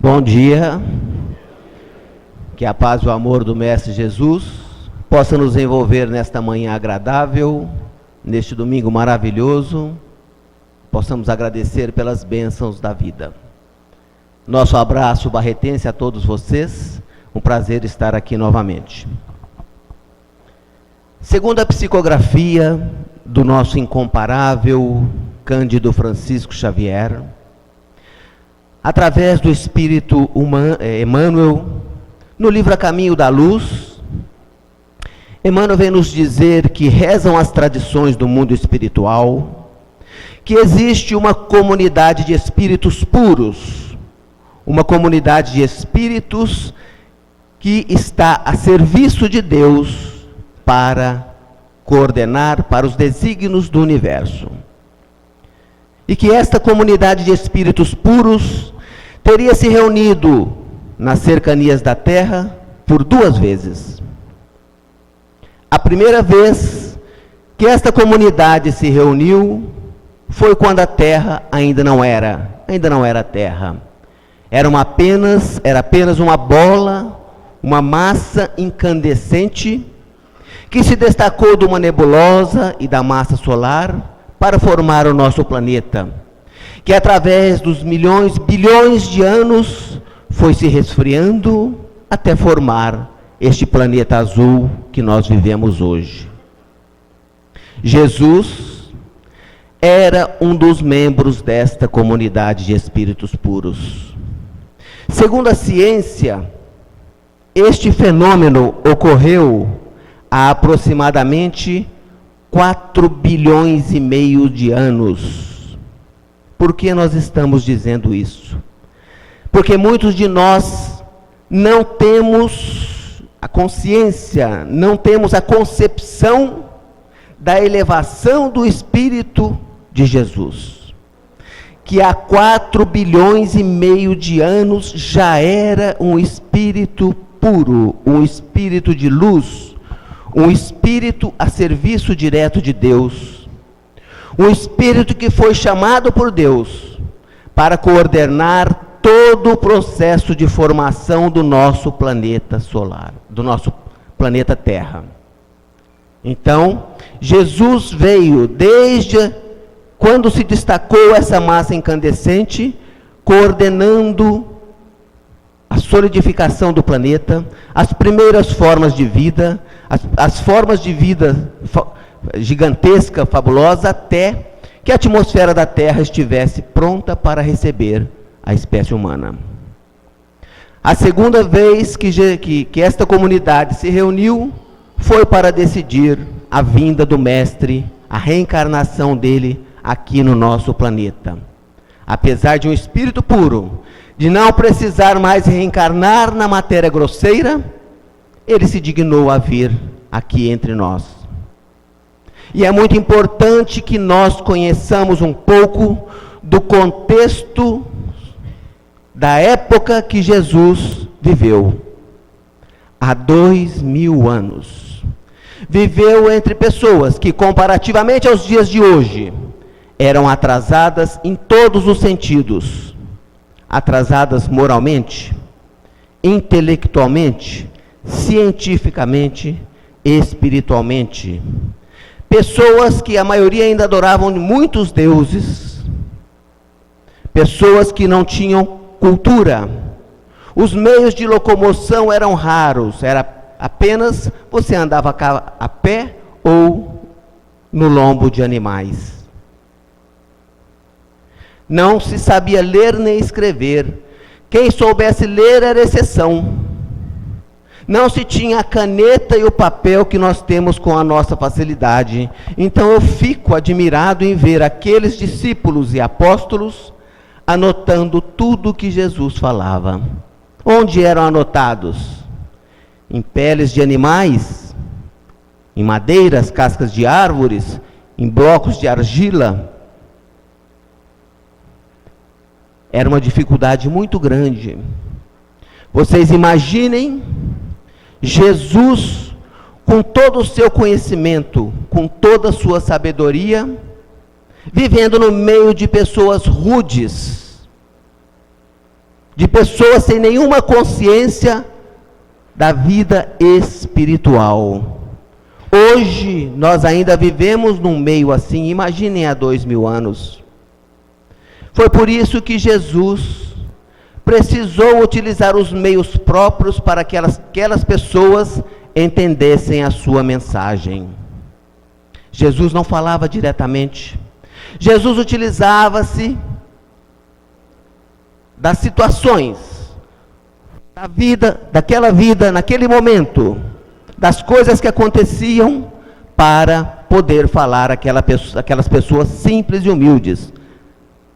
Bom dia, que a paz e o amor do Mestre Jesus possa nos envolver nesta manhã agradável, neste domingo maravilhoso, possamos agradecer pelas bênçãos da vida. Nosso abraço barretense a todos vocês, um prazer estar aqui novamente. Segundo a psicografia do nosso incomparável Cândido Francisco Xavier, através do Espírito Emmanuel, no livro A Caminho da Luz, Emmanuel vem nos dizer que rezam as tradições do mundo espiritual, que existe uma comunidade de espíritos puros, uma comunidade de espíritos que está a serviço de Deus para coordenar para os desígnios do universo. E que esta comunidade de espíritos puros teria se reunido nas cercanias da Terra por 2 vezes. A primeira vez que esta comunidade se reuniu foi quando a Terra ainda não era Terra. Era apenas uma bola, uma massa incandescente que se destacou de uma nebulosa e da massa solar para formar o nosso planeta, que através dos milhões, bilhões de anos foi se resfriando até formar este planeta azul que nós vivemos hoje. Jesus era um dos membros desta comunidade de espíritos puros. Segundo a ciência, este fenômeno ocorreu há aproximadamente 4 bilhões e meio de anos. Por que nós estamos dizendo isso? Porque muitos de nós não temos a consciência, não temos a concepção da elevação do Espírito de Jesus, que há 4 bilhões e meio de anos já era um Espírito puro, um Espírito de luz, um Espírito a serviço direto de Deus, um Espírito que foi chamado por Deus para coordenar todo o processo de formação do nosso planeta solar, do nosso planeta Terra. Então, Jesus veio desde quando se destacou essa massa incandescente, coordenando a solidificação do planeta, as primeiras formas de vida, as formas de vida gigantesca, fabulosa, até que a atmosfera da Terra estivesse pronta para receber a espécie humana. A segunda vez que esta comunidade se reuniu foi para decidir a vinda do Mestre, a reencarnação dele aqui no nosso planeta. Apesar de um espírito puro, de não precisar mais reencarnar na matéria grosseira, ele se dignou a vir aqui entre nós. E é muito importante que nós conheçamos um pouco do contexto da época que Jesus viveu. Há 2000 anos. Viveu entre pessoas que, comparativamente aos dias de hoje, eram atrasadas em todos os sentidos. Atrasadas moralmente, intelectualmente, cientificamente, espiritualmente. Pessoas que a maioria ainda adoravam muitos deuses. Pessoas que não tinham cultura. Os meios de locomoção eram raros, era apenas você andava a pé ou no lombo de animais. Não se sabia ler nem escrever. Quem soubesse ler era exceção. Não se tinha a caneta e o papel que nós temos com a nossa facilidade. Então eu fico admirado em ver aqueles discípulos e apóstolos anotando tudo que Jesus falava. Onde eram anotados? Em peles de animais, em madeiras, cascas de árvores, em blocos de argila. Era uma dificuldade muito grande. Vocês imaginem Jesus, com todo o seu conhecimento, com toda a sua sabedoria, vivendo no meio de pessoas rudes, de pessoas sem nenhuma consciência da vida espiritual. Hoje, nós ainda vivemos num meio assim, imaginem há 2000 anos. Foi por isso que Jesus precisou utilizar os meios próprios para que aquelas pessoas entendessem a sua mensagem. Jesus não falava diretamente. Jesus utilizava-se das situações, da vida, daquela vida, naquele momento, das coisas que aconteciam, para poder falar aquelas pessoas simples e humildes.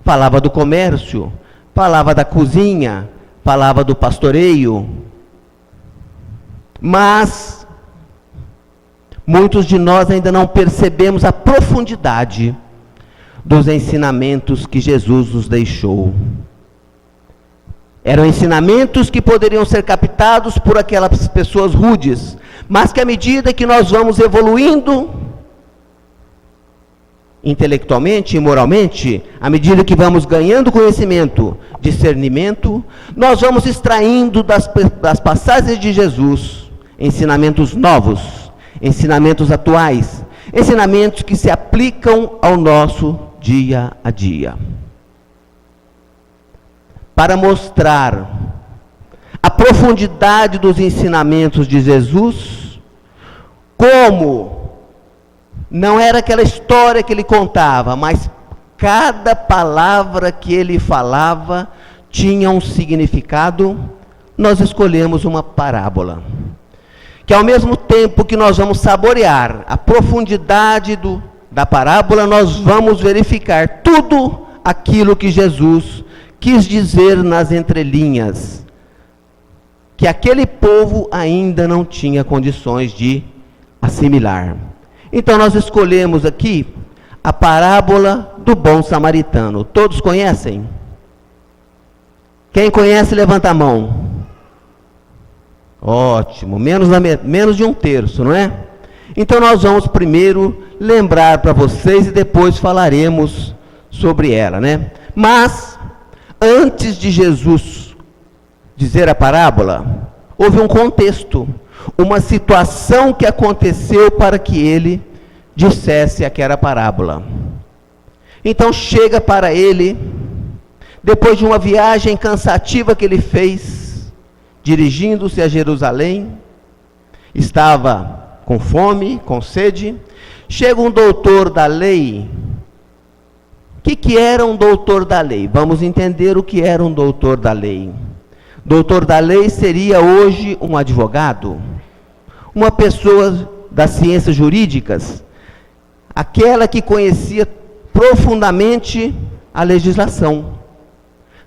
Falava do comércio, falava da cozinha, falava do pastoreio. Mas muitos de nós ainda não percebemos a profundidade dos ensinamentos que Jesus nos deixou. Eram ensinamentos que poderiam ser captados por aquelas pessoas rudes, mas que à medida que nós vamos evoluindo intelectualmente e moralmente, à medida que vamos ganhando conhecimento, discernimento, nós vamos extraindo das passagens de Jesus ensinamentos novos, ensinamentos atuais, ensinamentos que se aplicam ao nosso dia a dia. Para mostrar a profundidade dos ensinamentos de Jesus, como não era aquela história que ele contava, mas cada palavra que ele falava tinha um significado, nós escolhemos uma parábola. Que ao mesmo tempo que nós vamos saborear a profundidade da parábola, nós vamos verificar tudo aquilo que Jesus quis dizer nas entrelinhas, que aquele povo ainda não tinha condições de assimilar. Então nós escolhemos aqui a parábola do bom samaritano. Todos conhecem? Quem conhece, levanta a mão. Ótimo, menos de um terço, não é? Então nós vamos primeiro lembrar para vocês e depois falaremos sobre ela, né? Mas antes de Jesus dizer a parábola, houve um contexto, uma situação que aconteceu para que ele dissesse aquela parábola. Então chega para ele, depois de uma viagem cansativa que ele fez, dirigindo-se a Jerusalém, estava com fome, com sede, chega um doutor da lei. O que era um doutor da lei? Vamos entender o que era um doutor da lei. Doutor da lei seria hoje um advogado, uma pessoa das ciências jurídicas, aquela que conhecia profundamente a legislação.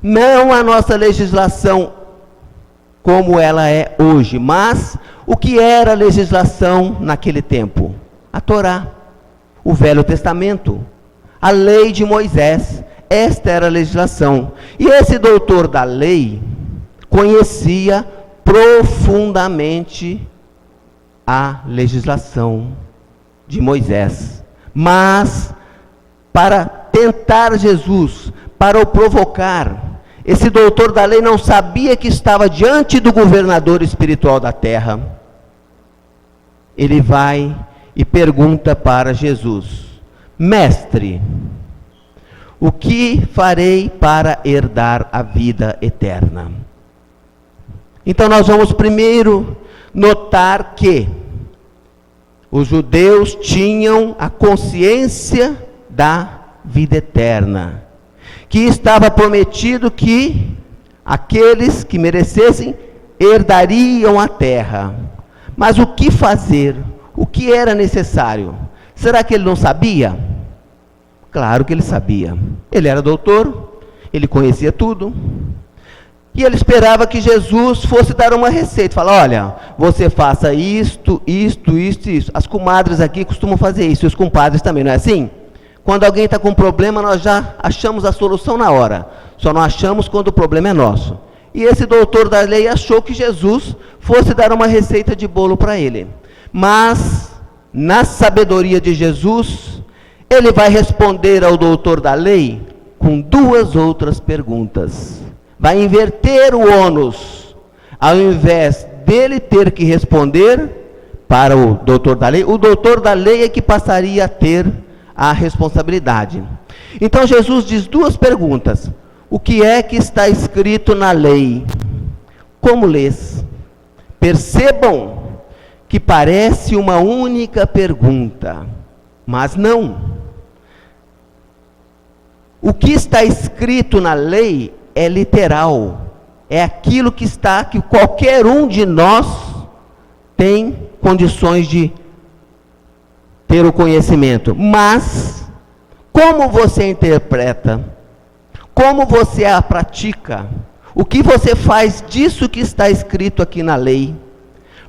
Não a nossa legislação como ela é hoje, mas o que era a legislação naquele tempo? A Torá, o Velho Testamento, a lei de Moisés. Esta era a legislação. E esse doutor da lei conhecia profundamente a legislação de Moisés. Mas, para tentar Jesus, para o provocar, esse doutor da lei não sabia que estava diante do governador espiritual da terra. Ele vai e pergunta para Jesus: Mestre, o que farei para herdar a vida eterna? Então nós vamos primeiro notar que os judeus tinham a consciência da vida eterna, que estava prometido que aqueles que merecessem herdariam a terra. Mas o que fazer? O que era necessário? Será que ele não sabia? Claro que ele sabia. Ele era doutor, ele conhecia tudo. E ele esperava que Jesus fosse dar uma receita. Falar: olha, você faça isto, isto, isto, isso. As comadres aqui costumam fazer isso, e os compadres também, não é assim? Quando alguém está com um problema, nós já achamos a solução na hora. Só não achamos quando o problema é nosso. E esse doutor da lei achou que Jesus fosse dar uma receita de bolo para ele. Mas, na sabedoria de Jesus, ele vai responder ao doutor da lei com duas outras perguntas. vai inverter o ônus. Ao invés dele ter que responder para o doutor da lei, o doutor da lei é que passaria a ter a responsabilidade. Então Jesus diz duas perguntas. O que é que está escrito na lei? Como lês? Percebam que parece uma única pergunta, mas não. O que está escrito na lei é literal. É aquilo que está, que qualquer um de nós tem condições de ter o conhecimento. Mas, como você interpreta? Como você a pratica? O que você faz disso que está escrito aqui na lei?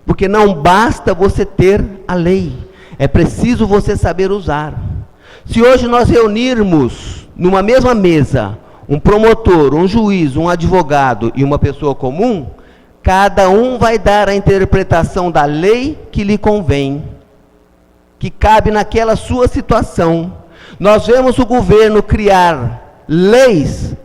Porque não basta você ter a lei, é preciso você saber usar. Se hoje nós reunirmos numa mesma mesa um promotor, um juiz, um advogado e uma pessoa comum, cada um vai dar a interpretação da lei que lhe convém, que cabe naquela sua situação. Nós vemos o governo criar leis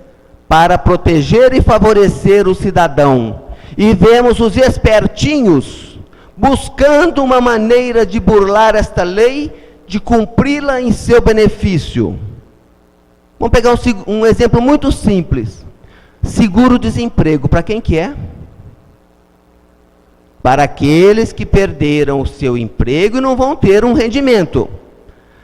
para proteger e favorecer o cidadão, e vemos os espertinhos buscando uma maneira de burlar esta lei, de cumpri-la em seu benefício. Vamos pegar um exemplo muito simples. Seguro-desemprego, para quem que é? Para aqueles que perderam o seu emprego e não vão ter um rendimento.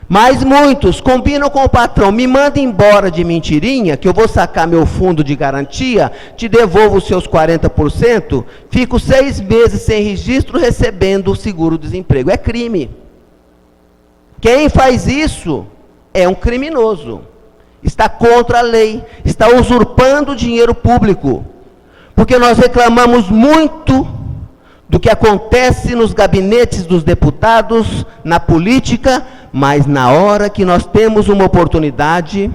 Mas muitos combinam com o patrão: me manda embora de mentirinha, que eu vou sacar meu fundo de garantia, te devolvo os seus 40%, fico 6 meses sem registro recebendo o seguro-desemprego. É crime. Quem faz isso é um criminoso. Está contra a lei, está usurpando o dinheiro público. Porque nós reclamamos muito do que acontece nos gabinetes dos deputados, na política, mas na hora que nós temos uma oportunidade,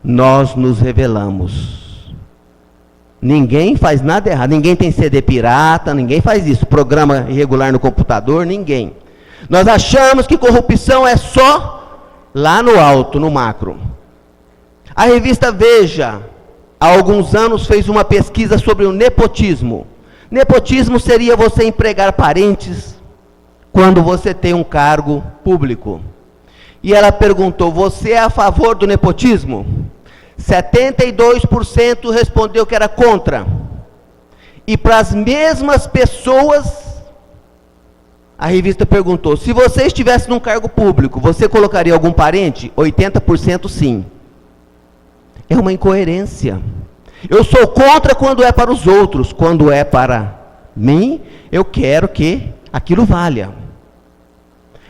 nós nos rebelamos. Ninguém faz nada errado, ninguém tem CD pirata, ninguém faz isso, programa irregular no computador, ninguém. Nós achamos que corrupção é só lá no alto, no macro. A revista Veja, há alguns anos, fez uma pesquisa sobre o nepotismo. Nepotismo seria você empregar parentes quando você tem um cargo público. E ela perguntou: você é a favor do nepotismo? 72% respondeu que era contra. E para as mesmas pessoas, a revista perguntou: se você estivesse num cargo público, você colocaria algum parente? 80% sim. É uma incoerência. Eu sou contra quando é para os outros. Quando é para mim, eu quero que aquilo valha.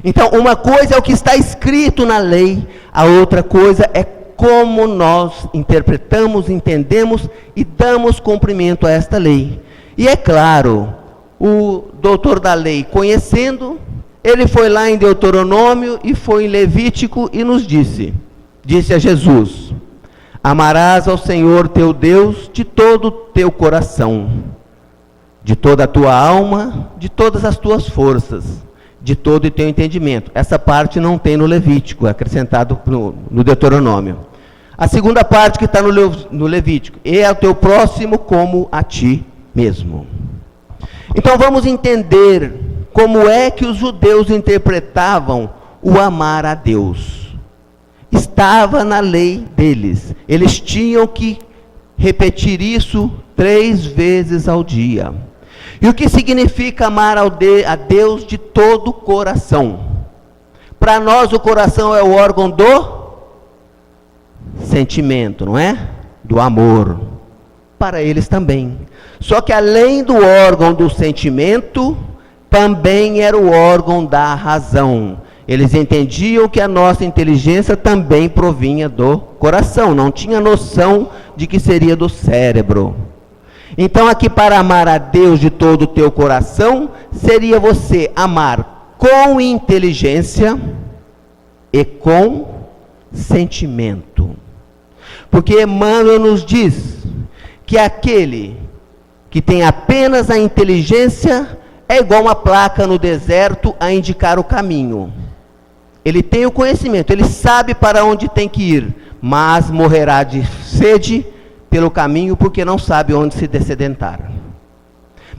Então, uma coisa é o que está escrito na lei, a outra coisa é como nós interpretamos, entendemos e damos cumprimento a esta lei. E é claro, o doutor da lei, conhecendo, ele foi lá em Deuteronômio e foi em Levítico e nos disse a Jesus: amarás ao Senhor teu Deus de todo o teu coração, de toda a tua alma, de todas as tuas forças, de todo o teu entendimento. Essa parte não tem no Levítico, é acrescentado no Deuteronômio. A segunda parte que está no Levítico: e ao teu próximo como a ti mesmo. Então vamos entender como é que os judeus interpretavam o amar a Deus. Estava na lei deles. Eles tinham que repetir isso 3 vezes ao dia. E o que significa amar a Deus de todo o coração? Para nós o coração é o órgão do sentimento, não é? Do amor. Para eles também. Só que além do órgão do sentimento, também era o órgão da razão. Eles entendiam que a nossa inteligência também provinha do coração, não tinha noção de que seria do cérebro. Então aqui, para amar a Deus de todo o teu coração, seria você amar com inteligência e com sentimento. Porque Emmanuel nos diz que aquele que tem apenas a inteligência é igual uma placa no deserto a indicar o caminho. Ele tem o conhecimento, ele sabe para onde tem que ir, mas morrerá de sede pelo caminho porque não sabe onde se descedentar.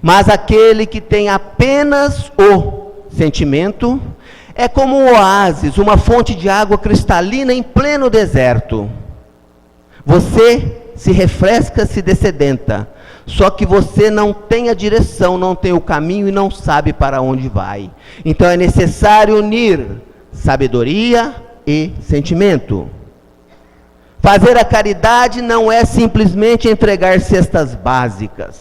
Mas aquele que tem apenas o sentimento é como um oásis, uma fonte de água cristalina em pleno deserto. Você se refresca, se descedenta, só que você não tem a direção, não tem o caminho e não sabe para onde vai. Então é necessário unir sabedoria e sentimento. Fazer a caridade não é simplesmente entregar cestas básicas.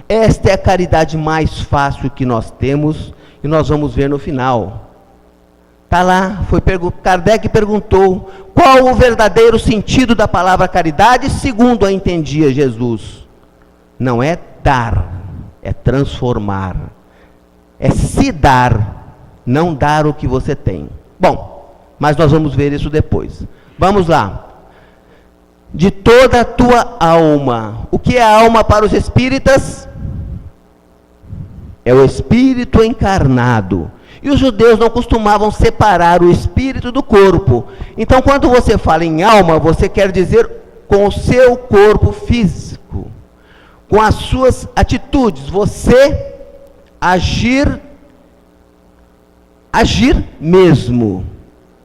Esta é a caridade mais fácil que nós temos e nós vamos ver no final. Está lá, Kardec perguntou, qual o verdadeiro sentido da palavra caridade, segundo a entendia Jesus? Não é dar, é transformar, é se dar, não dar o que você tem. Bom, mas nós vamos ver isso depois. Vamos lá. De toda a tua alma. O que é a alma para os espíritas? É o espírito encarnado. E os judeus não costumavam separar o espírito do corpo. Então, quando você fala em alma, você quer dizer com o seu corpo físico, com as suas atitudes, você agir mesmo.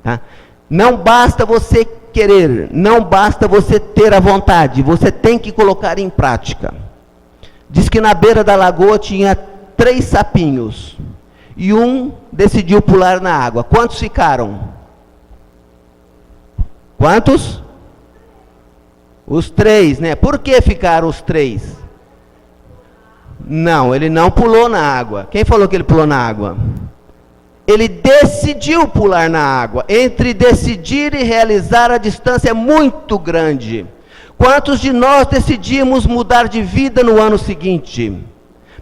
Tá? Não basta você querer, não basta você ter a vontade, você tem que colocar em prática. Diz que na beira da lagoa tinha 3 sapinhos. E um decidiu pular na água. Quantos ficaram? Quantos? Os 3, né? Por que ficaram os 3? Não, ele não pulou na água. Quem falou que ele pulou na água? Ele decidiu pular na água. Entre decidir e realizar, a distância é muito grande. Quantos de nós decidimos mudar de vida no ano seguinte?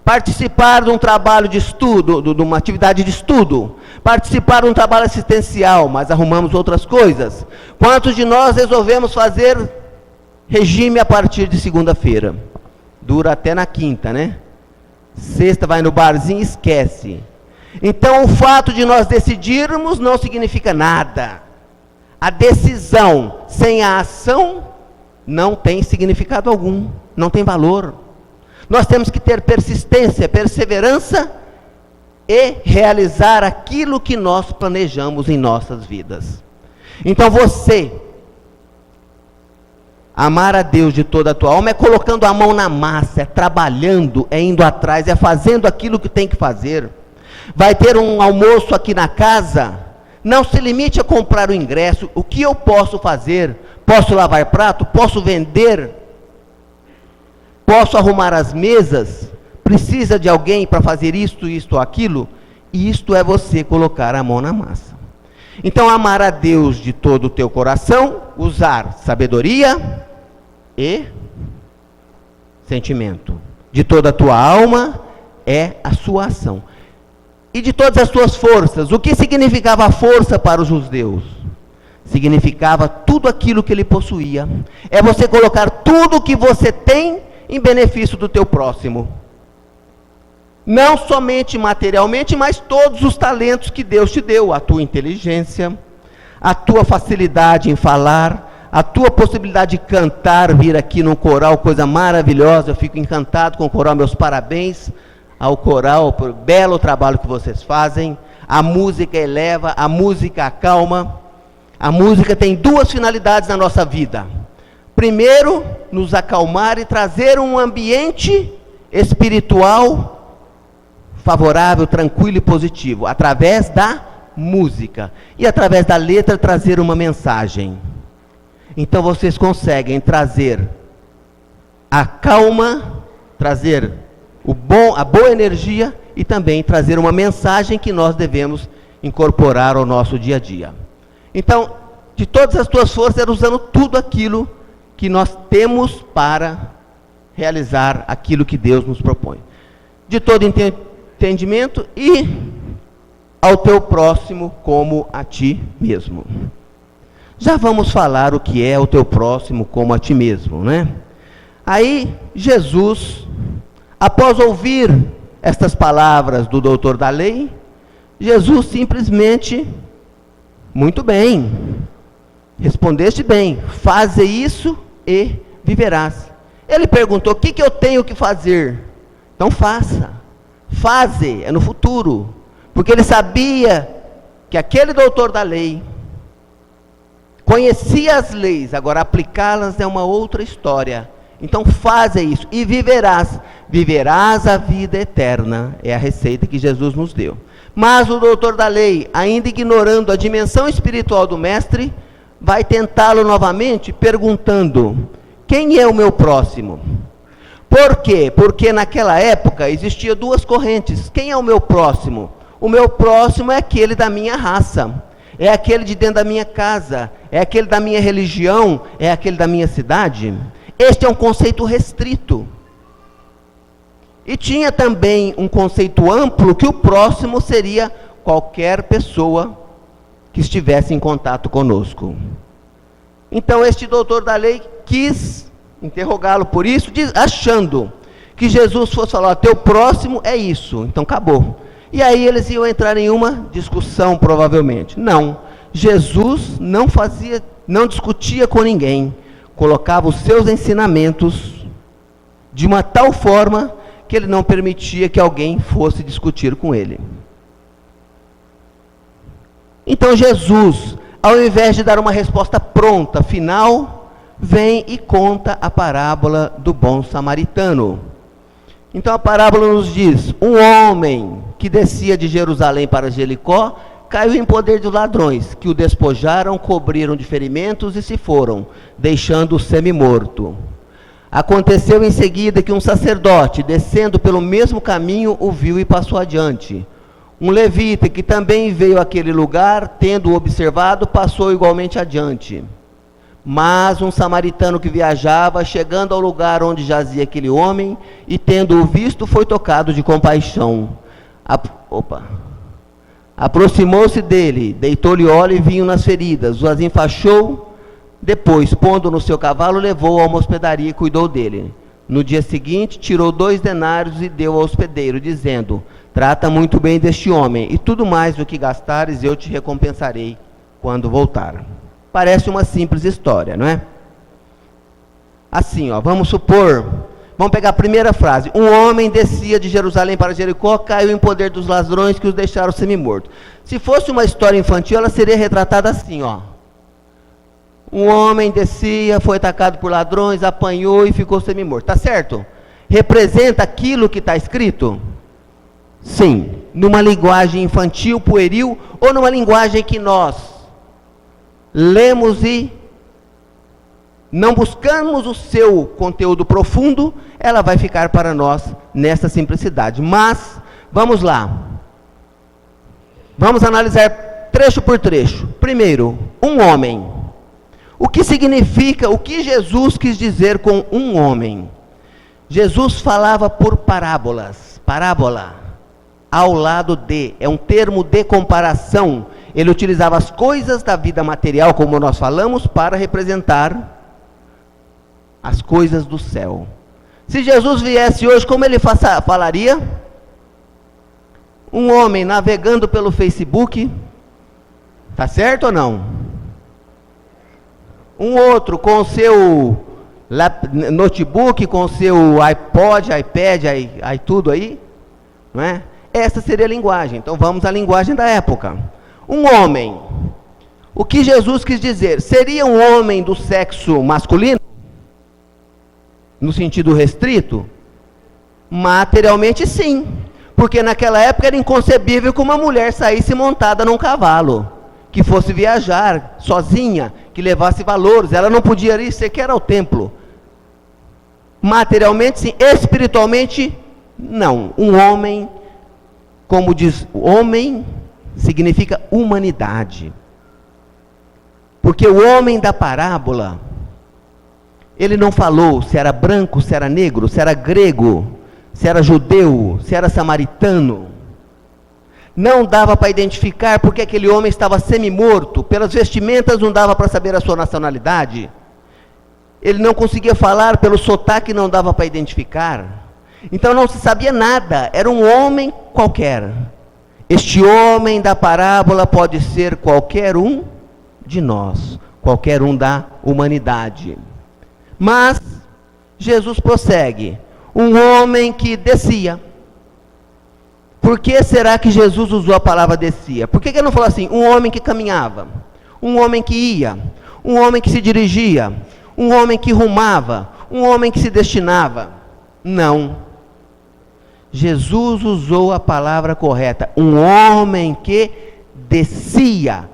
Participar de um trabalho de estudo, de uma atividade de estudo, participar de um trabalho assistencial, mas arrumamos outras coisas. Quantos de nós resolvemos fazer regime a partir de segunda-feira? Dura até na quinta, né? Sexta vai no barzinho e esquece. Então o fato de nós decidirmos não significa nada. A decisão sem a ação não tem significado algum, não tem valor. Nós temos que ter persistência, perseverança e realizar aquilo que nós planejamos em nossas vidas. Então você, amar a Deus de toda a tua alma é colocando a mão na massa, é trabalhando, é indo atrás, é fazendo aquilo que tem que fazer. Vai ter um almoço aqui na casa, não se limite a comprar o ingresso. O que eu posso fazer? Posso lavar prato? Posso vender? Posso arrumar as mesas? Precisa de alguém para fazer isto, isto ou aquilo? E isto é você colocar a mão na massa. Então, amar a Deus de todo o teu coração, usar sabedoria e sentimento. De toda a tua alma é a sua ação. E de todas as tuas forças. O que significava a força para os judeus? Significava tudo aquilo que ele possuía. É você colocar tudo o que você tem em benefício do teu próximo. Não somente materialmente, mas todos os talentos que Deus te deu. A tua inteligência, a tua facilidade em falar, a tua possibilidade de cantar, vir aqui num coral, coisa maravilhosa. Eu fico encantado com o coral, meus parabéns ao coral, por belo trabalho que vocês fazem. A música eleva, a música acalma. A música tem 2 finalidades na nossa vida. Primeiro, nos acalmar e trazer um ambiente espiritual favorável, tranquilo e positivo, através da música. E através da letra trazer uma mensagem. Então vocês conseguem trazer a calma, trazer a boa energia e também trazer uma mensagem que nós devemos incorporar ao nosso dia a dia. Então, de todas as tuas forças, era usando tudo aquilo que nós temos para realizar aquilo que Deus nos propõe. De todo entendimento e ao teu próximo como a ti mesmo. Já vamos falar o que é o teu próximo como a ti mesmo, né? Aí, Jesus, após ouvir estas palavras do doutor da lei, Jesus simplesmente, muito bem, respondeste bem, faze isso e viverás. Ele perguntou: o que eu tenho que fazer? Então faça. Faze é no futuro. Porque ele sabia que aquele doutor da lei conhecia as leis, agora aplicá-las é uma outra história. Então faze isso e viverás a vida eterna. É a receita que Jesus nos deu. Mas o doutor da lei, ainda ignorando a dimensão espiritual do mestre, vai tentá-lo novamente perguntando: quem é o meu próximo? Por quê? Porque naquela época existia duas correntes. Quem é o meu próximo? O meu próximo é aquele da minha raça, é aquele de dentro da minha casa, é aquele da minha religião, é aquele da minha cidade. Este é um conceito restrito. E tinha também um conceito amplo, que o próximo seria qualquer pessoa que estivesse em contato conosco. Então este doutor da lei quis interrogá-lo por isso, achando que Jesus fosse falar: teu próximo é isso, então acabou. E aí eles iam entrar em uma discussão, provavelmente. Não, Jesus não discutia com ninguém, colocava os seus ensinamentos de uma tal forma que ele não permitia que alguém fosse discutir com ele. Então Jesus, ao invés de dar uma resposta pronta, final, vem e conta a parábola do bom samaritano. Então a parábola nos diz: um homem que descia de Jerusalém para Jericó caiu em poder dos ladrões, que o despojaram, cobriram de ferimentos e se foram, deixando-o semi-morto. Aconteceu em seguida que um sacerdote, descendo pelo mesmo caminho, o viu e passou adiante. Um levita, que também veio àquele lugar, tendo-o observado, passou igualmente adiante. Mas um samaritano que viajava, chegando ao lugar onde jazia aquele homem, e tendo-o visto, foi tocado de compaixão. Aproximou-se dele, deitou-lhe óleo e vinho nas feridas, as enfaixou, depois, pondo no seu cavalo, levou-o a uma hospedaria e cuidou dele. No dia seguinte, tirou 2 denários e deu ao hospedeiro, dizendo: trata muito bem deste homem, e tudo mais do que gastares eu te recompensarei quando voltar. Parece uma simples história, não é? Assim, vamos pegar a primeira frase: um homem descia de Jerusalém para Jericó, caiu em poder dos ladrões que os deixaram semi-morto. Se fosse uma história infantil, ela seria retratada assim, um homem descia, foi atacado por ladrões, apanhou e ficou semi-morto. Tá certo? Representa aquilo que está escrito? Sim. Numa linguagem infantil, pueril, ou numa linguagem que nós lemos e não buscamos o seu conteúdo profundo, ela vai ficar para nós nessa simplicidade. Mas, vamos lá. Vamos analisar trecho por trecho. Primeiro, um homem. O que significa, o que Jesus quis dizer com um homem? Jesus falava por parábolas. Parábola, ao lado de, é um termo de comparação. Ele utilizava as coisas da vida material, como nós falamos, para representar as coisas do céu. Se Jesus viesse hoje, como ele falaria? Um homem navegando pelo Facebook, tá certo ou não? Um outro com o seu notebook, com o seu iPod, iPad, tudo aí, não é? Essa seria a linguagem. Então vamos à linguagem da época. Um homem, o que Jesus quis dizer? Seria um homem do sexo masculino? No sentido restrito? Materialmente sim, porque naquela época era inconcebível que uma mulher saísse montada num cavalo, que fosse viajar sozinha, que levasse valores. Ela não podia ir sequer ao templo. Materialmente sim, espiritualmente não. Um homem, como diz, homem significa humanidade. Porque o homem da parábola, ele não falou se era branco, se era negro, se era grego, se era judeu, se era samaritano. Não dava para identificar porque aquele homem estava semi-morto. Pelas vestimentas não dava para saber a sua nacionalidade. Ele não conseguia falar, pelo sotaque não dava para identificar. Então não se sabia nada, era um homem qualquer. Este homem da parábola pode ser qualquer um de nós, qualquer um da humanidade. Mas Jesus prossegue. Um homem que descia. Por que será que Jesus usou a palavra descia? Por que ele não falou assim, um homem que caminhava, um homem que ia, um homem que se dirigia, um homem que rumava, um homem que se destinava? Não. Jesus usou a palavra correta, um homem que descia.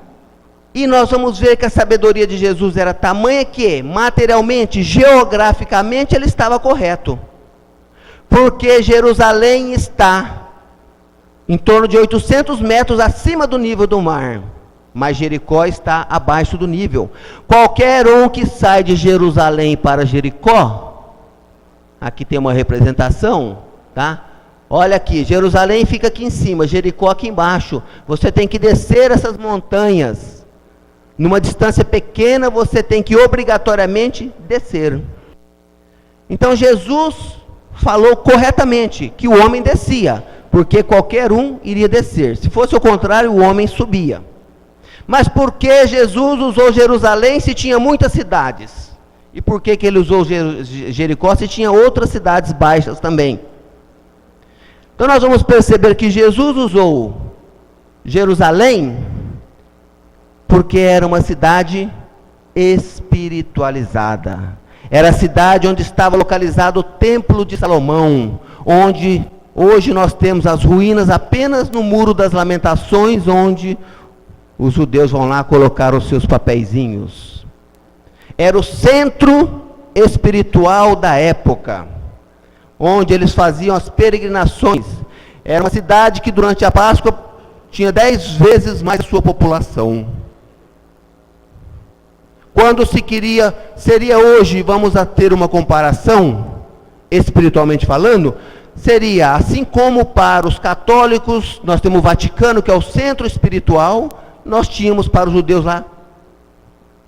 E nós vamos ver que a sabedoria de Jesus era tamanha que, materialmente, geograficamente, ele estava correto. Porque Jerusalém está em torno de 800 metros acima do nível do mar, mas Jericó está abaixo do nível. Qualquer um que sai de Jerusalém para Jericó, aqui tem uma representação, tá? Olha aqui, Jerusalém fica aqui em cima, Jericó aqui embaixo. Você tem que descer essas montanhas. Numa distância pequena, você tem que obrigatoriamente descer. Então Jesus falou corretamente que o homem descia, porque qualquer um iria descer. Se fosse o contrário, o homem subia. Mas por que Jesus usou Jerusalém se tinha muitas cidades? E por que ele usou Jericó se tinha outras cidades baixas também? Então nós vamos perceber que Jesus usou Jerusalém porque era uma cidade espiritualizada. Era a cidade onde estava localizado o Templo de Salomão, onde hoje nós temos as ruínas apenas no Muro das Lamentações, onde os judeus vão lá colocar os seus papeizinhos. Era o centro espiritual da época, onde eles faziam as peregrinações. Era uma cidade que durante a Páscoa tinha 10 vezes mais a sua população. Quando se queria, seria hoje, vamos a ter uma comparação, espiritualmente falando, seria assim como para os católicos, nós temos o Vaticano, que é o centro espiritual, nós tínhamos para os judeus lá,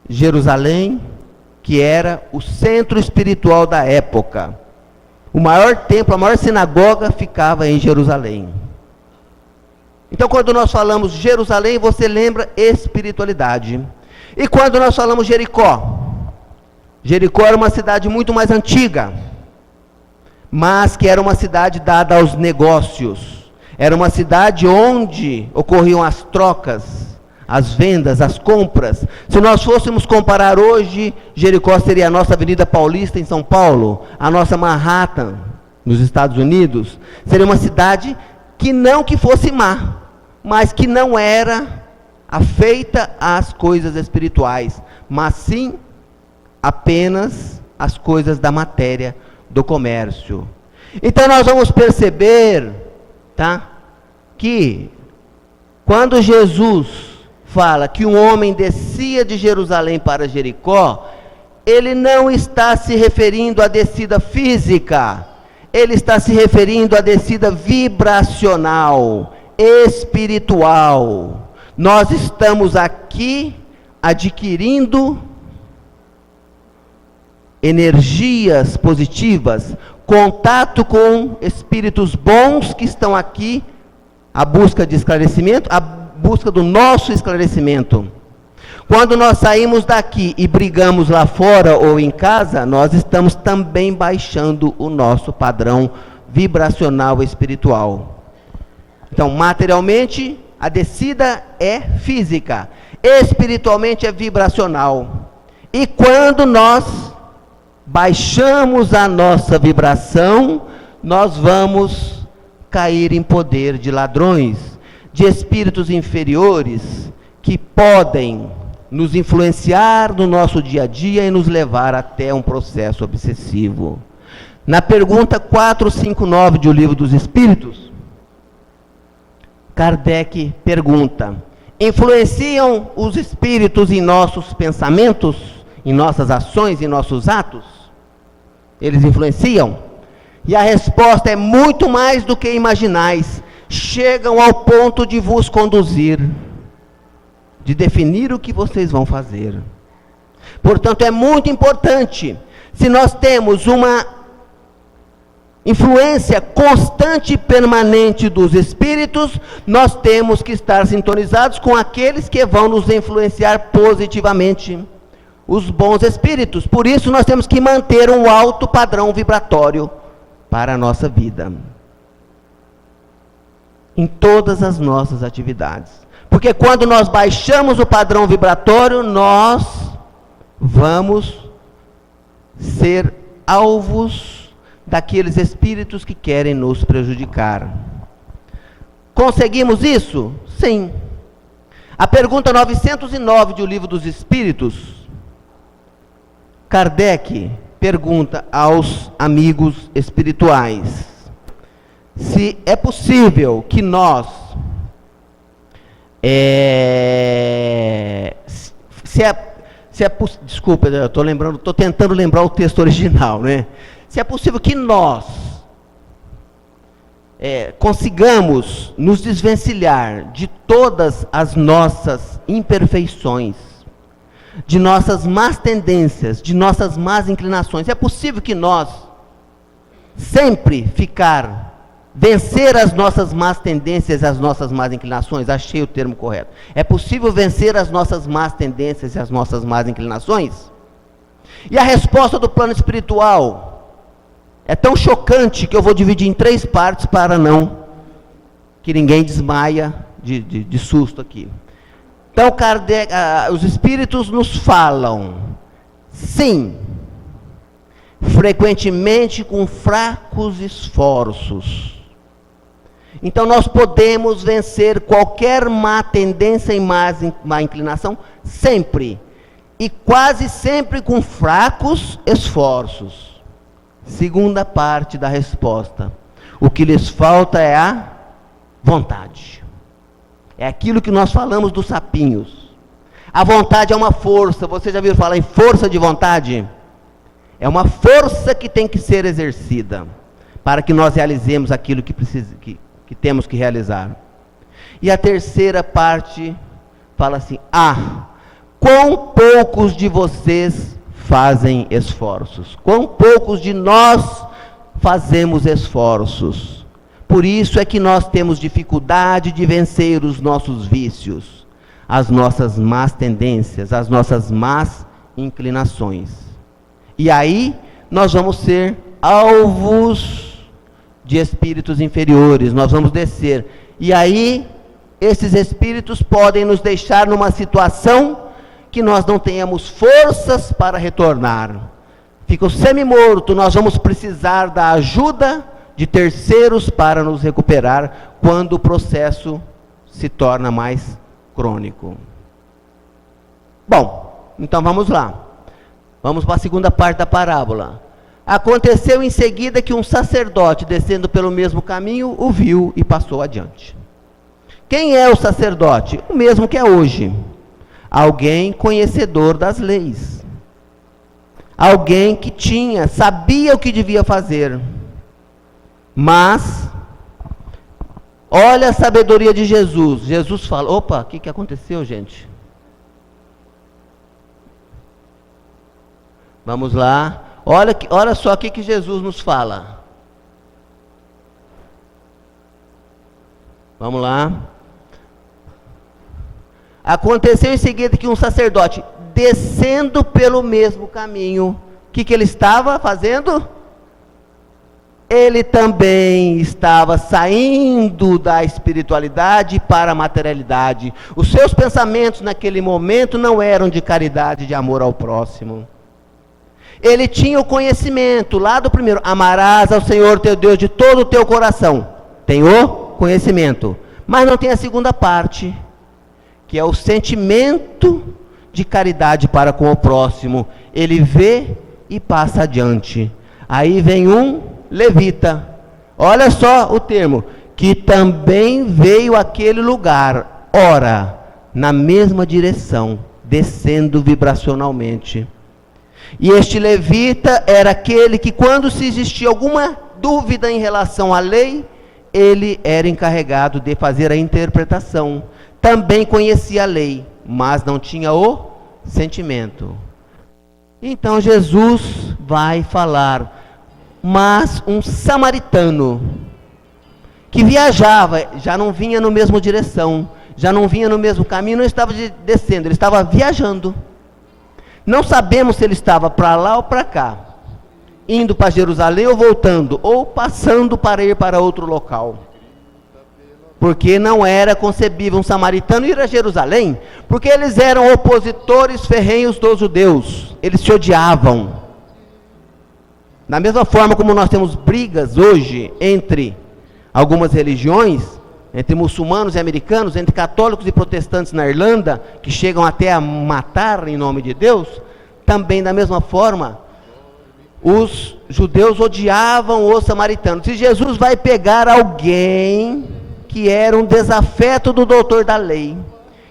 Jerusalém, que era o centro espiritual da época. O maior templo, a maior sinagoga ficava em Jerusalém. Então quando nós falamos Jerusalém, você lembra espiritualidade. E quando nós falamos Jericó? Jericó era uma cidade muito mais antiga, mas que era uma cidade dada aos negócios. Era uma cidade onde ocorriam as trocas, as vendas, as compras. Se nós fôssemos comparar hoje, Jericó seria a nossa Avenida Paulista em São Paulo, a nossa Manhattan nos Estados Unidos. Seria uma cidade que não que fosse má, mas que não era afeita às coisas espirituais, mas sim apenas as coisas da matéria, do comércio. Então nós vamos perceber, tá, que quando Jesus fala que um homem descia de Jerusalém para Jericó, ele não está se referindo à descida física, ele está se referindo à descida vibracional, espiritual. Nós estamos aqui adquirindo energias positivas, contato com espíritos bons que estão aqui, à busca de esclarecimento, à busca do nosso esclarecimento. Quando nós saímos daqui e brigamos lá fora ou em casa, nós estamos também baixando o nosso padrão vibracional espiritual. Então, materialmente, a descida é física, espiritualmente é vibracional. E quando nós baixamos a nossa vibração, nós vamos cair em poder de ladrões, de espíritos inferiores, que podem nos influenciar no nosso dia a dia e nos levar até um processo obsessivo. Na pergunta 459 de O Livro dos Espíritos, Kardec pergunta: influenciam os espíritos em nossos pensamentos, em nossas ações, em nossos atos? Eles influenciam? E a resposta é: muito mais do que imaginais. Chegam ao ponto de vos conduzir, de definir o que vocês vão fazer. Portanto, é muito importante, se nós temos uma influência constante e permanente dos espíritos, nós temos que estar sintonizados com aqueles que vão nos influenciar positivamente. os bons espíritos. Por isso nós temos que manter um alto padrão vibratório para a nossa vida, em todas as nossas atividades. Porque quando nós baixamos o padrão vibratório, nós vamos ser alvos daqueles espíritos que querem nos prejudicar. Conseguimos isso? Sim. A pergunta 909 de O Livro dos Espíritos, Kardec pergunta aos amigos espirituais se é possível que nós, desculpa, eu estou tentando lembrar o texto original, né? Se é possível que nós consigamos nos desvencilhar de todas as nossas imperfeições, de nossas más tendências, de nossas más inclinações. É possível que nós sempre vencer as nossas más tendências, as nossas más inclinações? Achei o termo correto. É possível vencer as nossas más tendências e as nossas más inclinações? E a resposta do plano espiritual é tão chocante que eu vou dividir em 3 partes para não que ninguém desmaia de susto aqui. Então, Kardec, os espíritos nos falam, sim, frequentemente com fracos esforços. Então, nós podemos vencer qualquer má tendência e má inclinação, sempre, e quase sempre com fracos esforços. Segunda parte da resposta, o que lhes falta é a vontade. É aquilo que nós falamos dos sapinhos. A vontade é uma força. Você já viu falar em força de vontade? É uma força que tem que ser exercida para que nós realizemos aquilo que temos que realizar. E a terceira parte fala assim: quão poucos de vocês fazem esforços? Quão poucos de nós fazemos esforços? Por isso é que nós temos dificuldade de vencer os nossos vícios, as nossas más tendências, as nossas más inclinações. E aí nós vamos ser alvos de espíritos inferiores, nós vamos descer. E aí esses espíritos podem nos deixar numa situação que nós não tenhamos forças para retornar. Fica semi-morto, nós vamos precisar da ajuda de terceiros para nos recuperar quando o processo se torna mais crônico. Bom, então vamos lá. Vamos para a segunda parte da parábola. Aconteceu em seguida que um sacerdote, descendo pelo mesmo caminho, o viu e passou adiante. Quem é o sacerdote? O mesmo que é hoje. Alguém conhecedor das leis. Alguém que sabia o que devia fazer. Mas, olha a sabedoria de Jesus. Jesus fala, opa, o que aconteceu, gente? Vamos lá. Olha só o que Jesus nos fala. Vamos lá. Aconteceu em seguida que um sacerdote, descendo pelo mesmo caminho, o que ele estava fazendo? Ele também estava saindo da espiritualidade para a materialidade. Os seus pensamentos naquele momento não eram de caridade, de amor ao próximo. Ele tinha o conhecimento lá do primeiro: amarás ao Senhor teu Deus de todo o teu coração. Tem o conhecimento, mas não tem a segunda parte, que é o sentimento de caridade para com o próximo. Ele vê e passa adiante. Aí vem um levita, olha só o termo, que também veio àquele lugar, ora, na mesma direção, descendo vibracionalmente. E este levita era aquele que, quando se existia alguma dúvida em relação à lei, ele era encarregado de fazer a interpretação. Também conhecia a lei, mas não tinha o sentimento. Então Jesus vai falar: mas um samaritano que viajava, já não vinha no mesmo direção, já não vinha no mesmo caminho, não estava descendo, ele estava viajando. Não sabemos se ele estava para lá ou para cá, indo para Jerusalém ou voltando, ou passando para ir para outro local. Porque não era concebível um samaritano ir a Jerusalém, porque eles eram opositores ferrenhos dos judeus, eles se odiavam. Da mesma forma como nós temos brigas hoje entre algumas religiões, entre muçulmanos e americanos, entre católicos e protestantes na Irlanda, que chegam até a matar em nome de Deus, também da mesma forma, os judeus odiavam os samaritanos. Se Jesus vai pegar alguém que era um desafeto do doutor da lei,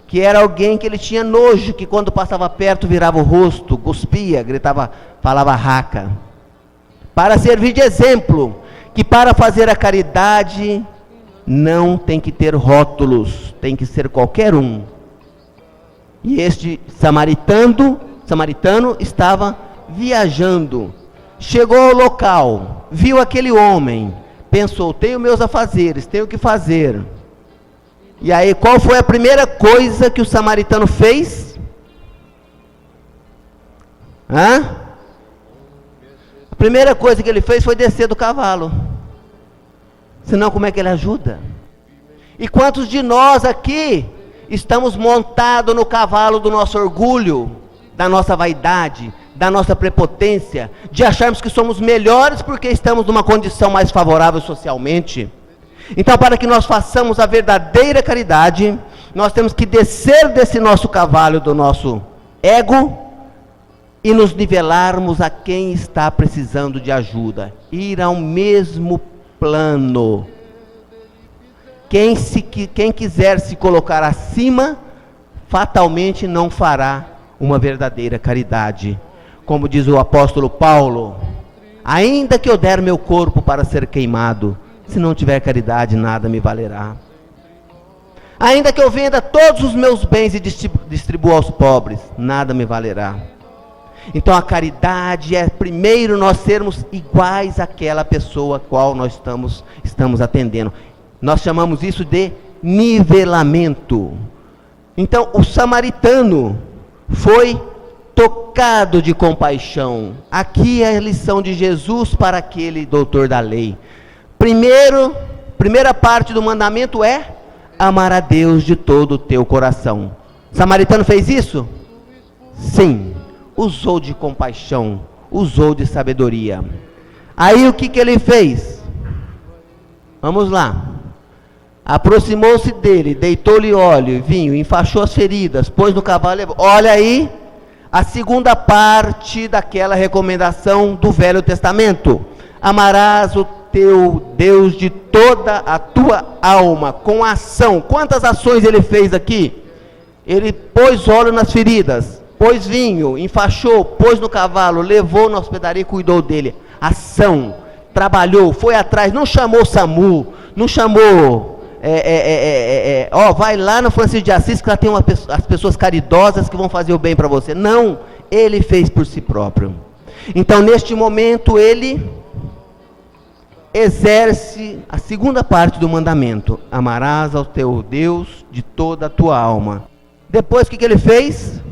que era alguém que ele tinha nojo, que quando passava perto virava o rosto, cuspia, gritava, falava raca, para servir de exemplo, que para fazer a caridade não tem que ter rótulos, tem que ser qualquer um. E este samaritano estava viajando, chegou ao local, viu aquele homem, pensou, tenho meus afazeres, tenho que fazer. E aí, qual foi a primeira coisa que o samaritano fez? A primeira coisa que ele fez foi descer do cavalo. Senão, como é que ele ajuda? E quantos de nós aqui estamos montados no cavalo do nosso orgulho, da nossa vaidade, da nossa prepotência, de acharmos que somos melhores porque estamos numa condição mais favorável socialmente? Então, para que nós façamos a verdadeira caridade, nós temos que descer desse nosso cavalo, do nosso ego, e nos nivelarmos a quem está precisando de ajuda, ir ao mesmo plano. Quem quiser se colocar acima, fatalmente não fará uma verdadeira caridade. Como diz o apóstolo Paulo, ainda que eu der meu corpo para ser queimado, se não tiver caridade, nada me valerá. Ainda que eu venda todos os meus bens e distribua aos pobres, nada me valerá. Então a caridade é primeiro nós sermos iguais àquela pessoa a qual nós estamos atendendo. Nós chamamos isso de nivelamento. Então o samaritano foi tocado de compaixão. Aqui é a lição de Jesus para aquele doutor da lei. Primeira parte do mandamento é amar a Deus de todo o teu coração. O samaritano fez isso? Sim. Usou de compaixão, usou de sabedoria. Aí o que ele fez? Vamos lá. Aproximou-se dele, deitou-lhe óleo e vinho, enfaixou as feridas, pôs no cavalo e levou. Olha aí a segunda parte daquela recomendação do Velho Testamento. Amarás o teu Deus de toda a tua alma, com ação. Quantas ações ele fez aqui? Ele pôs óleo nas feridas, pôs vinho, enfaixou, pôs no cavalo, levou na hospedaria e cuidou dele. Ação, trabalhou, foi atrás, não chamou SAMU, não chamou, vai lá no Francisco de Assis que lá tem as pessoas caridosas que vão fazer o bem para você. Não, ele fez por si próprio. Então neste momento ele exerce a segunda parte do mandamento: amarás ao teu Deus de toda a tua alma. Depois o que ele fez?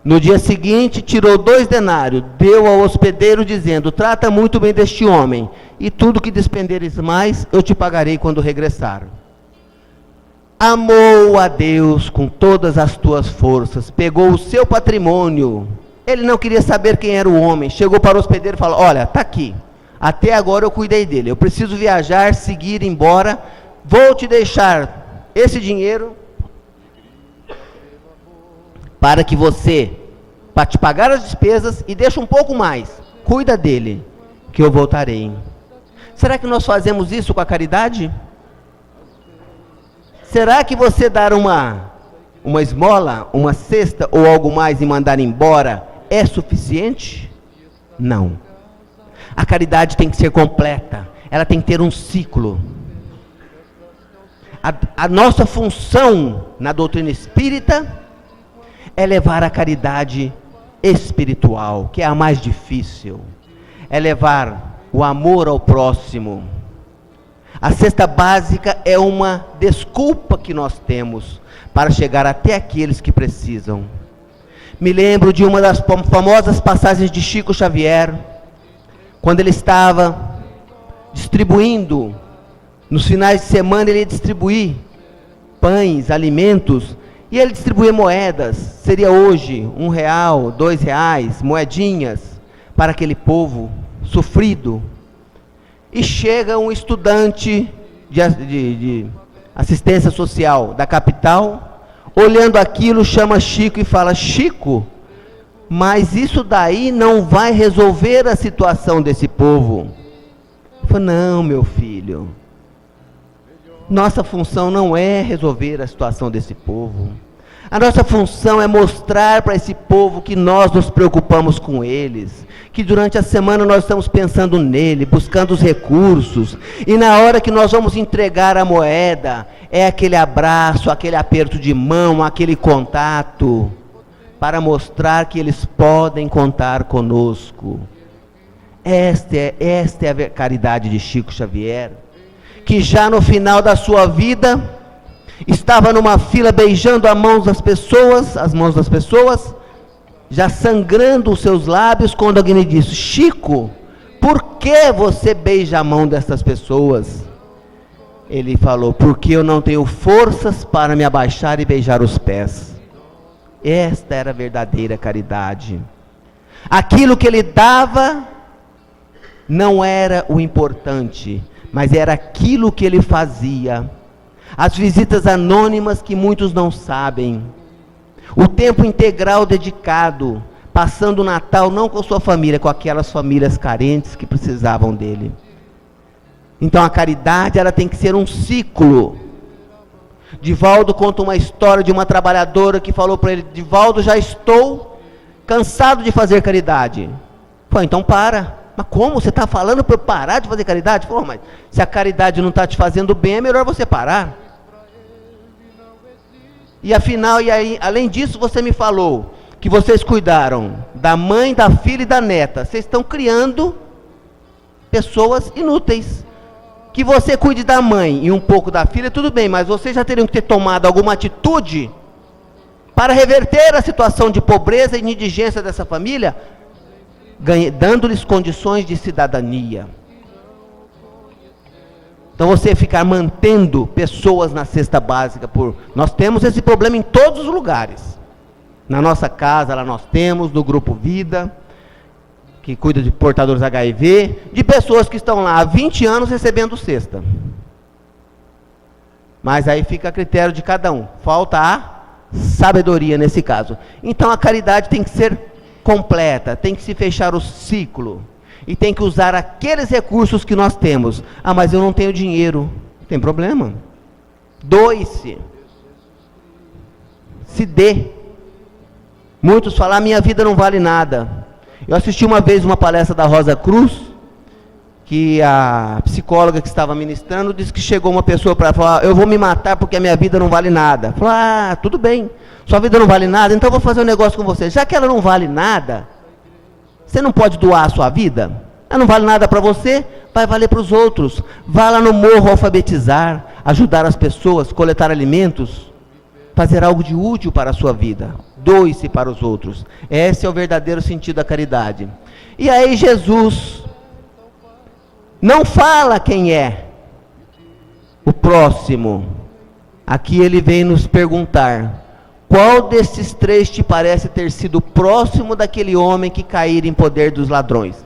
No dia seguinte, tirou 2 denários, deu ao hospedeiro, dizendo: trata muito bem deste homem, e tudo que despenderes mais, eu te pagarei quando regressar. Amou a Deus com todas as tuas forças, pegou o seu patrimônio, ele não queria saber quem era o homem, chegou para o hospedeiro e falou: olha, está aqui, até agora eu cuidei dele, eu preciso viajar, seguir, embora, vou te deixar esse dinheiro, para que você, para te pagar as despesas, e deixa um pouco mais, cuida dele, que eu voltarei. Será que nós fazemos isso com a caridade? Será que você dar uma esmola, uma cesta ou algo mais e mandar embora é suficiente? Não. A caridade tem que ser completa, ela tem que ter um ciclo. A nossa função na doutrina espírita é levar a caridade espiritual, que é a mais difícil. É levar o amor ao próximo. A cesta básica é uma desculpa que nós temos para chegar até aqueles que precisam. Me lembro de uma das famosas passagens de Chico Xavier, quando ele estava distribuindo, nos finais de semana ele ia distribuir pães, alimentos, e ele distribuía moedas, seria hoje R$1, R$2, moedinhas, para aquele povo sofrido. E chega um estudante de assistência social da capital, olhando aquilo, chama Chico e fala: Chico, mas isso daí não vai resolver a situação desse povo. Ele falou: não, meu filho, nossa função não é resolver a situação desse povo. A nossa função é mostrar para esse povo que nós nos preocupamos com eles, que durante a semana nós estamos pensando nele, buscando os recursos, e na hora que nós vamos entregar a moeda, é aquele abraço, aquele aperto de mão, aquele contato, para mostrar que eles podem contar conosco. Esta é a caridade de Chico Xavier, que já no final da sua vida, estava numa fila beijando as mãos das pessoas, já sangrando os seus lábios, quando alguém lhe disse: Chico, por que você beija a mão dessas pessoas? Ele falou: porque eu não tenho forças para me abaixar e beijar os pés. Esta era a verdadeira caridade. Aquilo que ele dava não era o importante, mas era aquilo que ele fazia. As visitas anônimas que muitos não sabem, o tempo integral dedicado, passando o Natal não com a sua família, com aquelas famílias carentes que precisavam dele. Então a caridade, ela tem que ser um ciclo. Divaldo conta uma história de uma trabalhadora que falou para ele: Divaldo, já estou cansado de fazer caridade. Falei: então para. Mas como? Você está falando para eu parar de fazer caridade? Falei: mas se a caridade não está te fazendo bem, é melhor você parar. E afinal, além disso, você me falou que vocês cuidaram da mãe, da filha e da neta. Vocês estão criando pessoas inúteis. Que você cuide da mãe e um pouco da filha, tudo bem, mas vocês já teriam que ter tomado alguma atitude para reverter a situação de pobreza e indigência dessa família, dando-lhes condições de cidadania. Então você ficar mantendo pessoas na cesta básica, nós temos esse problema em todos os lugares. Na nossa casa, lá nós temos, no Grupo Vida, que cuida de portadores HIV, de pessoas que estão lá há 20 anos recebendo cesta. Mas aí fica a critério de cada um, falta a sabedoria nesse caso. Então a caridade tem que ser completa, tem que se fechar o ciclo, e tem que usar aqueles recursos que nós temos. Ah, mas eu não tenho dinheiro. Não tem problema. Doe-se. Se dê. Muitos falam: minha vida não vale nada. Eu assisti uma vez uma palestra da Rosa Cruz, que a psicóloga que estava ministrando disse que chegou uma pessoa para falar: eu vou me matar porque a minha vida não vale nada. Falou: ah, tudo bem, sua vida não vale nada, então eu vou fazer um negócio com você. Já que ela não vale nada, você não pode doar a sua vida? Ela não vale nada para você, vai valer para os outros. Vá lá no morro alfabetizar, ajudar as pessoas, coletar alimentos, fazer algo de útil para a sua vida. Doe-se para os outros. Esse é o verdadeiro sentido da caridade. E aí Jesus não fala quem é o próximo. Aqui ele vem nos perguntar: qual desses três te parece ter sido próximo daquele homem que caíra em poder dos ladrões?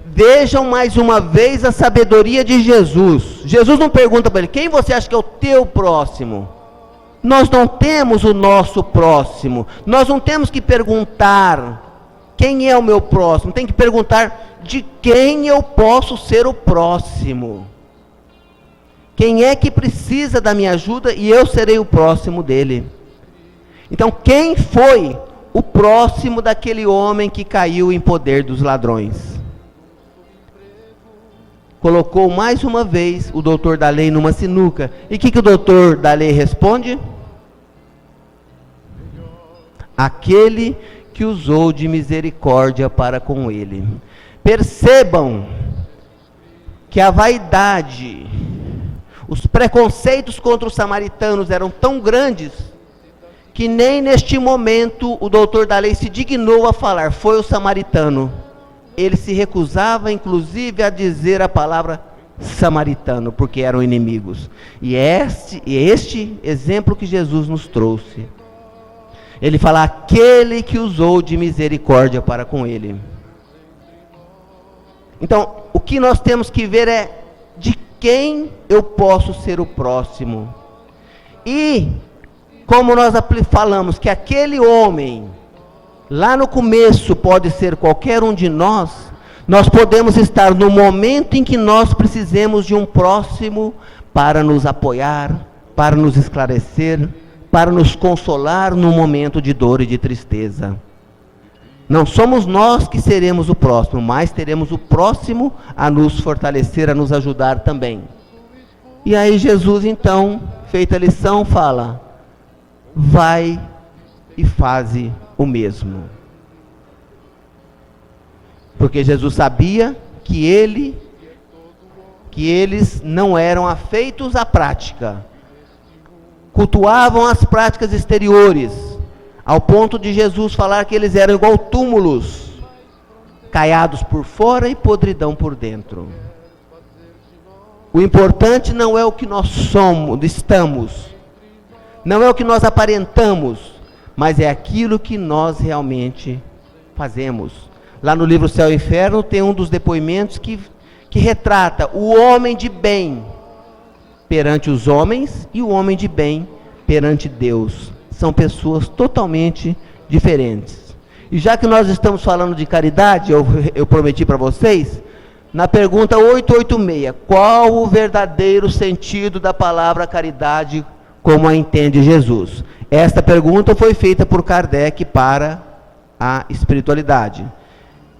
Vejam mais uma vez a sabedoria de Jesus. Jesus não pergunta para ele: quem você acha que é o teu próximo? Nós não temos o nosso próximo. Nós não temos que perguntar quem é o meu próximo. Tem que perguntar de quem eu posso ser o próximo. Quem é que precisa da minha ajuda e eu serei o próximo dele. Então, quem foi o próximo daquele homem que caiu em poder dos ladrões? Colocou mais uma vez o doutor da lei numa sinuca. E o que o doutor da lei responde? Aquele que usou de misericórdia para com ele. Percebam que a vaidade, os preconceitos contra os samaritanos eram tão grandes, que nem neste momento o doutor da lei se dignou a falar, foi o samaritano. Ele se recusava, inclusive, a dizer a palavra samaritano, porque eram inimigos. E é este exemplo que Jesus nos trouxe. Ele fala, aquele que usou de misericórdia para com ele. Então, o que nós temos que ver é de quem eu posso ser o próximo. E, como nós falamos que aquele homem, lá no começo, pode ser qualquer um de nós podemos estar no momento em que nós precisemos de um próximo para nos apoiar, para nos esclarecer, para nos consolar num momento de dor e de tristeza. Não somos nós que seremos o próximo, mas teremos o próximo a nos fortalecer, a nos ajudar também. E aí Jesus, então, feita a lição, fala, vai e faze o mesmo. Porque Jesus sabia que eles não eram afeitos à prática. Cultuavam as práticas exteriores, ao ponto de Jesus falar que eles eram igual túmulos, caiados por fora e podridão por dentro. O importante não é o que nós estamos, não é o que nós aparentamos, mas é aquilo que nós realmente fazemos. Lá no livro Céu e Inferno tem um dos depoimentos que retrata o homem de bem perante os homens e o homem de bem perante Deus. São pessoas totalmente diferentes. E já que nós estamos falando de caridade, eu prometi para vocês, na pergunta 886, qual o verdadeiro sentido da palavra caridade como a entende Jesus? Esta pergunta foi feita por Kardec para a espiritualidade.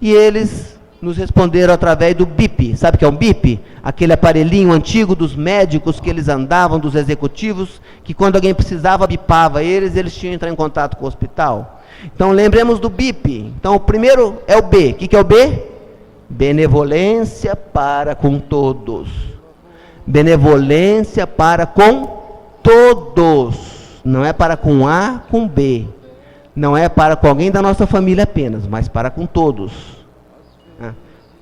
E eles nos responderam através do BIP. Sabe o que é um BIP? Aquele aparelhinho antigo dos médicos que eles andavam, dos executivos, que quando alguém precisava, bipava eles tinham que entrar em contato com o hospital. Então lembremos do BIP. Então o primeiro é o B. O que é o B? Benevolência para com todos. Benevolência para com todos. Não é para com A, com B. Não é para com alguém da nossa família apenas, mas para com todos.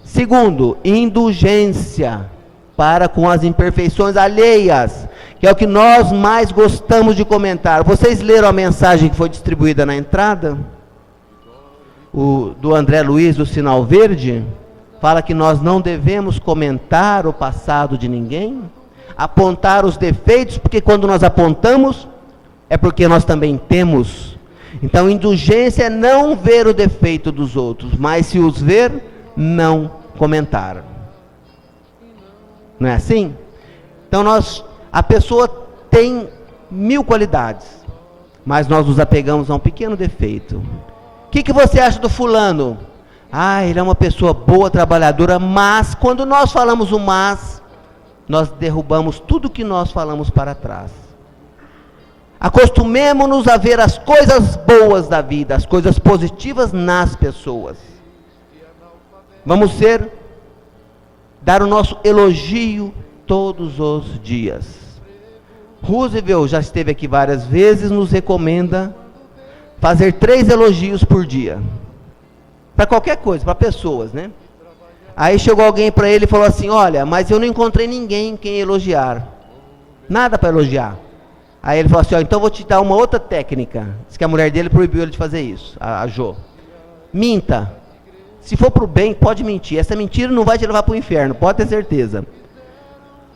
Segundo, indulgência para com as imperfeições alheias, que é o que nós mais gostamos de comentar. Vocês leram a mensagem que foi distribuída na entrada? Do André Luiz, do Sinal Verde? Fala que nós não devemos comentar o passado de ninguém, apontar os defeitos, porque quando nós apontamos, é porque nós também temos. Então, indulgência é não ver o defeito dos outros, mas se os ver, não comentar. Não é assim? Então, a pessoa tem 1000 qualidades, mas nós nos apegamos a um pequeno defeito. O que você acha do fulano? Ele é uma pessoa boa, trabalhadora, mas quando nós falamos o mas, nós derrubamos tudo que nós falamos para trás. Acostumemo-nos a ver as coisas boas da vida, as coisas positivas nas pessoas. Vamos dar o nosso elogio todos os dias. Roosevelt já esteve aqui várias vezes, nos recomenda fazer 3 elogios por dia. Para qualquer coisa, para pessoas, né? Aí chegou alguém para ele e falou assim, olha, mas eu não encontrei ninguém quem elogiar. Nada para elogiar. Aí ele falou assim, então vou te dar uma outra técnica. Diz que a mulher dele proibiu ele de fazer isso, a Jo. Minta. Se for para o bem, pode mentir. Essa mentira não vai te levar para o inferno, pode ter certeza.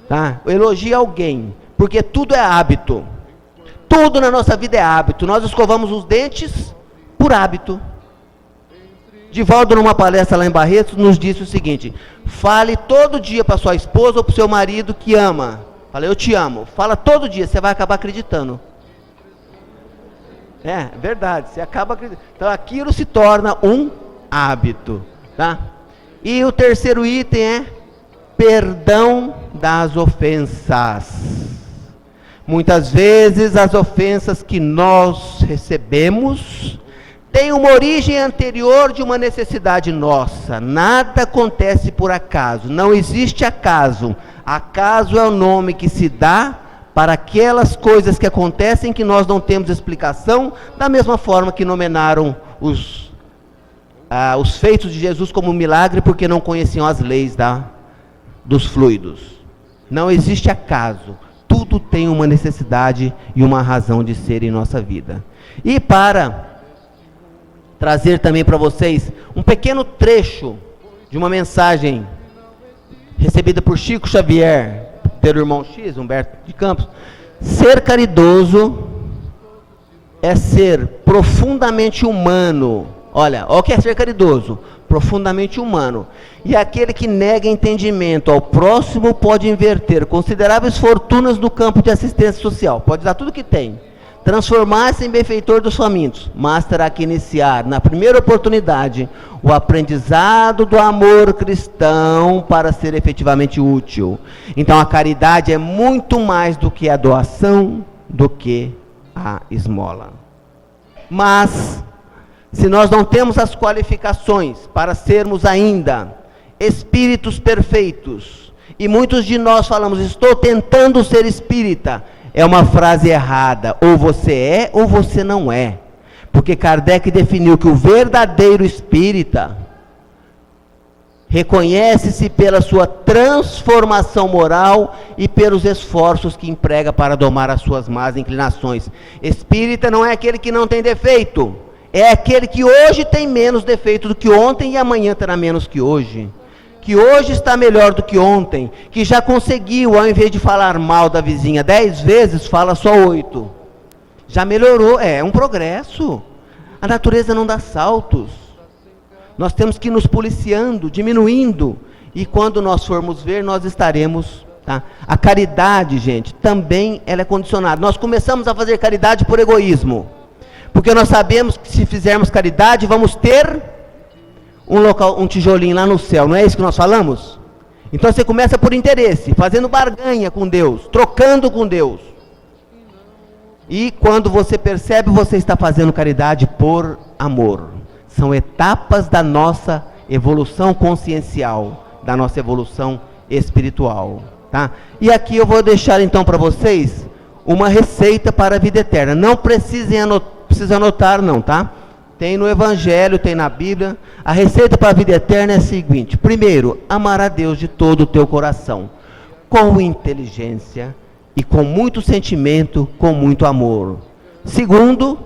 Tá? Elogie alguém, porque tudo é hábito. Tudo na nossa vida é hábito. Nós escovamos os dentes por hábito. Divaldo, numa palestra lá em Barretos, nos disse o seguinte, fale todo dia para sua esposa ou para o seu marido que ama. Fala, eu te amo. Fala todo dia, você vai acabar acreditando. É verdade, você acaba acreditando. Então aquilo se torna um hábito. Tá? E o terceiro item é perdão das ofensas. Muitas vezes as ofensas que nós recebemos têm uma origem anterior de uma necessidade nossa. Nada acontece por acaso, não existe acaso. Acaso é o nome que se dá para aquelas coisas que acontecem que nós não temos explicação, da mesma forma que nomearam os feitos de Jesus como milagre, porque não conheciam as leis dos fluidos. Não existe acaso, tudo tem uma necessidade e uma razão de ser em nossa vida. E para trazer também para vocês um pequeno trecho de uma mensagem recebida por Chico Xavier, pelo irmão X, Humberto de Campos. Ser caridoso é ser profundamente humano. Olha o que é ser caridoso, profundamente humano. E aquele que nega entendimento ao próximo pode inverter consideráveis fortunas no campo de assistência social. Pode dar tudo que tem, transformar-se em benfeitor dos famintos, mas terá que iniciar, na primeira oportunidade, o aprendizado do amor cristão para ser efetivamente útil. Então a caridade é muito mais do que a doação, do que a esmola. Mas, se nós não temos as qualificações para sermos ainda espíritos perfeitos, e muitos de nós falamos, estou tentando ser espírita, é uma frase errada, ou você é ou você não é, porque Kardec definiu que o verdadeiro espírita reconhece-se pela sua transformação moral e pelos esforços que emprega para domar as suas más inclinações. Espírita não é aquele que não tem defeito, é aquele que hoje tem menos defeito do que ontem e amanhã terá menos que hoje. Que hoje está melhor do que ontem, que já conseguiu, ao invés de falar mal da vizinha 10 vezes, fala só 8. Já melhorou, é um progresso. A natureza não dá saltos. Nós temos que ir nos policiando, diminuindo, e quando nós formos ver, nós estaremos... Tá? A caridade, gente, também ela é condicionada. Nós começamos a fazer caridade por egoísmo, porque nós sabemos que se fizermos caridade, vamos ter... um tijolinho lá no céu, não é isso que nós falamos? Então você começa por interesse, fazendo barganha com Deus, trocando com Deus. E quando você percebe, você está fazendo caridade por amor. São etapas da nossa evolução consciencial, da nossa evolução espiritual. Tá? E aqui eu vou deixar então para vocês uma receita para a vida eterna. Não precisa anotar não, tá? Tem no Evangelho, tem na Bíblia. A receita para a vida eterna é a seguinte: primeiro, amar a Deus de todo o teu coração, com inteligência e com muito sentimento, com muito amor. Segundo,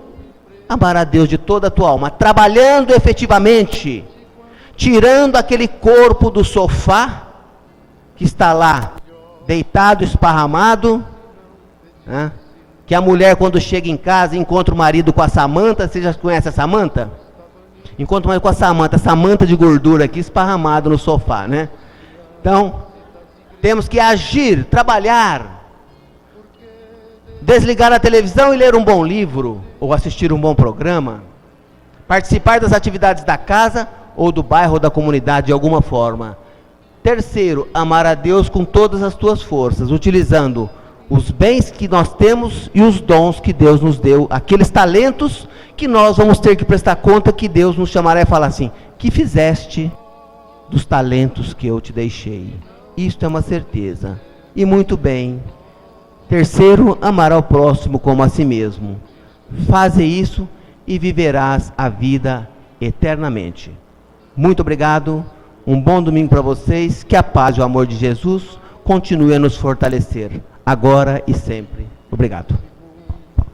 amar a Deus de toda a tua alma, trabalhando efetivamente, tirando aquele corpo do sofá, que está lá, deitado, esparramado, né? Que a mulher, quando chega em casa, encontra o marido com a Samanta. Você já conhece a Samanta? Encontra o marido com a Samanta, essa manta de gordura aqui esparramado no sofá, né? Então, temos que agir, trabalhar, desligar a televisão e ler um bom livro, ou assistir um bom programa, participar das atividades da casa, ou do bairro, ou da comunidade, de alguma forma. Terceiro, amar a Deus com todas as tuas forças, utilizando os bens que nós temos e os dons que Deus nos deu, aqueles talentos que nós vamos ter que prestar conta, que Deus nos chamará e falar assim: que fizeste dos talentos que eu te deixei? Isto é uma certeza. E muito bem. Terceiro, amar ao próximo como a si mesmo. Faze isso e viverás a vida eternamente. Muito obrigado, um bom domingo para vocês, que a paz e o amor de Jesus continue a nos fortalecer, agora e sempre. Obrigado.